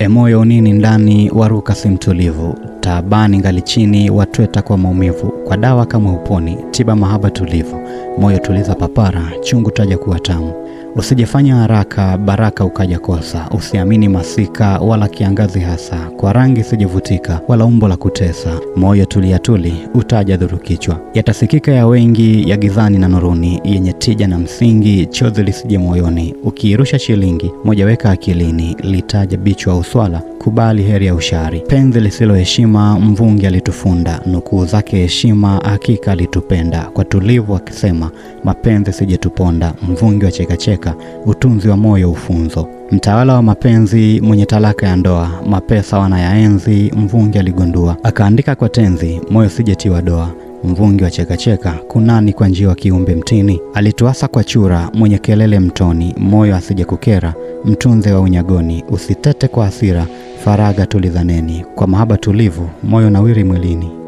Moyo nini ndani waruka si mtulivu, taabani ngali chini watweta kwa maumivu, kwa dawa kama uponi, tiba mahaba tulivu, moyo tuliza papara, chungu taja kuwa tamu. Usijifanya haraka, baraka ukaja kosa, usiamini masika wala kiangazi hasa, kwa rangi sijivutika wala umbo la kutesa, moyo tulia tuli, utaja dhuru kichwa. Yatasikika ya wengi ya gizani na nuruni, yenye tija na msingi, chozi lisije moyoni, ukiirusha shilingi, moja weka akilini, litaja bichwa uswala, kubali heri ya ushari. Penzi lisilo heshima, mvungi alitufunda, nukuu zake heshima, hakika alitupenda, kwa tulivu akisema, mapenzi sije tuponda, mvungi wa cheka, utunzi wa moyo ufunzo. Mtawala wa mapenzi mwenye talaka ya ndoa, mapesa wanayaenzi, mvungi aligundua, akaandika kwa tenzi, moyo sijetiwa doa. Mvungi wa cheka, kunani kwa njia wa kiumbe mtini, alituasa kwa chura, mwenye kelele mtoni, moyo asije kukera, mtunze wa unyagoni, usitete kwa hasira, faraga tulizaneni, kwa mahaba tulivu, moyo nawiri mwilini.